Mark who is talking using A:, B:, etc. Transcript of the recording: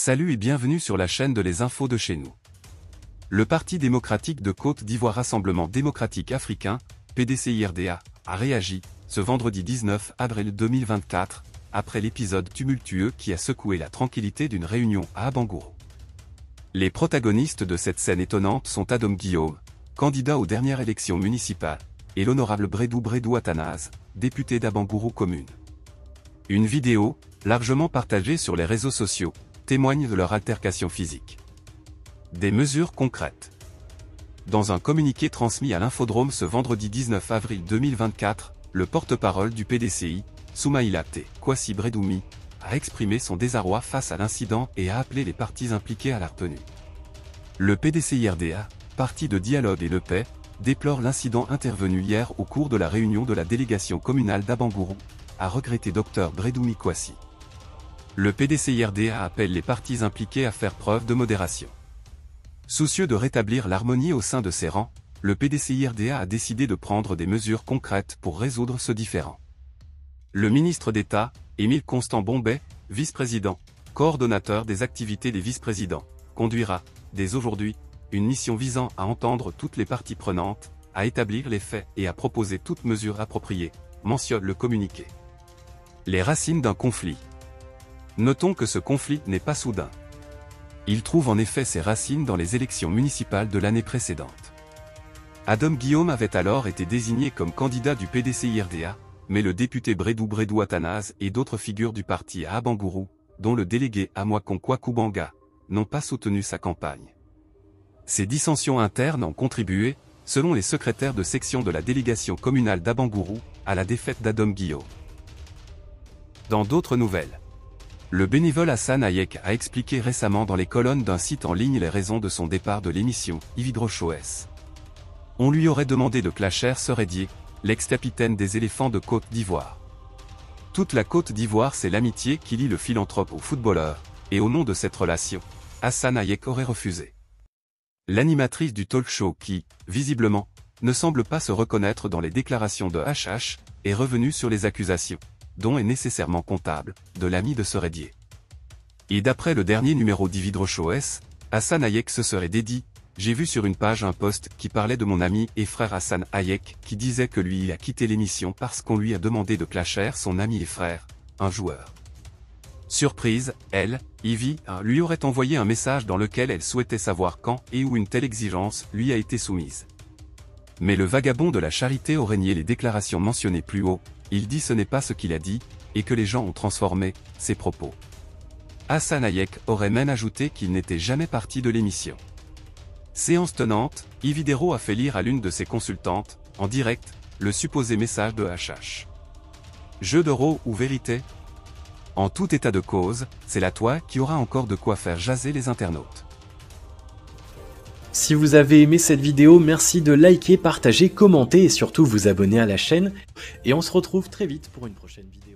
A: Salut et bienvenue sur la chaîne de Les Infos de chez nous. Le Parti démocratique de Côte d'Ivoire Rassemblement démocratique africain, PDCIRDA, a réagi, ce vendredi 19 avril 2024, après l'épisode tumultueux qui a secoué la tranquillité d'une réunion à Abangourou. Les protagonistes de cette scène étonnante sont Adam Guillaume, candidat aux dernières élections municipales, et l'honorable Bredou Athanase, député d'Abangourou commune. Une vidéo, largement partagée sur les réseaux sociaux, témoigne de leur altercation physique. Des mesures concrètes. Dans un communiqué transmis à l'Infodrome ce vendredi 19 avril 2024, le porte-parole du PDCI, Soumaïla T. Kwasi Bredoumi, a exprimé son désarroi face à l'incident et a appelé les parties impliquées à la retenue. Le PDCIRDA, parti de dialogue et de paix, déplore l'incident intervenu hier au cours de la réunion de la délégation communale d'Abangourou, a regretté Dr Bredoumi Kwasi. Le PDCIRDA appelle les parties impliquées à faire preuve de modération. Soucieux de rétablir l'harmonie au sein de ses rangs, le PDCIRDA a décidé de prendre des mesures concrètes pour résoudre ce différend. Le ministre d'État, Émile Constant Bombay, vice-président, coordonnateur des activités des vice-présidents, conduira, dès aujourd'hui, une mission visant à entendre toutes les parties prenantes, à établir les faits et à proposer toutes mesures appropriées, mentionne le communiqué. Les racines d'un conflit. Notons que ce conflit n'est pas soudain. Il trouve en effet ses racines dans les élections municipales de l'année précédente. Adam Guillaume avait alors été désigné comme candidat du PDCIRDA, mais le député Bredou Athanase et d'autres figures du parti à Abangourou, dont le délégué Amoakon Kwakubanga, n'ont pas soutenu sa campagne. Ces dissensions internes ont contribué, selon les secrétaires de section de la délégation communale d'Abangourou, à la défaite d'Adam Guillaume. Dans d'autres nouvelles, le bénévole Hassan Hayek a expliqué récemment dans les colonnes d'un site en ligne les raisons de son départ de l'émission Ividro-Shoes. On lui aurait demandé de clasher Seredier, l'ex-capitaine des éléphants de Côte d'Ivoire. Toute la Côte d'Ivoire, c'est l'amitié qui lie le philanthrope au footballeur, et au nom de cette relation, Hassan Hayek aurait refusé. L'animatrice du talk show qui, visiblement, ne semble pas se reconnaître dans les déclarations de HH, est revenue sur les accusations, dont est nécessairement comptable, de l'ami de Seredier. Et d'après le dernier numéro d'Ividro-Shoes, Hassan Hayek se serait dédié. J'ai vu sur une page un post qui parlait de mon ami et frère Hassan Hayek qui disait que lui il a quitté l'émission parce qu'on lui a demandé de clasher son ami et frère, un joueur. Surprise, elle, Ivy, lui aurait envoyé un message dans lequel elle souhaitait savoir quand et où une telle exigence lui a été soumise. Mais le vagabond de la charité aurait nié les déclarations mentionnées plus haut, il dit ce n'est pas ce qu'il a dit, et que les gens ont transformé ses propos. Hassan Hayek aurait même ajouté qu'il n'était jamais parti de l'émission. Séance tenante, Ividero a fait lire à l'une de ses consultantes, en direct, le supposé message de HH. Jeu de rôle ou vérité? En tout état de cause, c'est la toi qui aura encore de quoi faire jaser les internautes.
B: Si vous avez aimé cette vidéo, merci de liker, partager, commenter et surtout vous abonner à la chaîne. Et on se retrouve très vite pour une prochaine vidéo.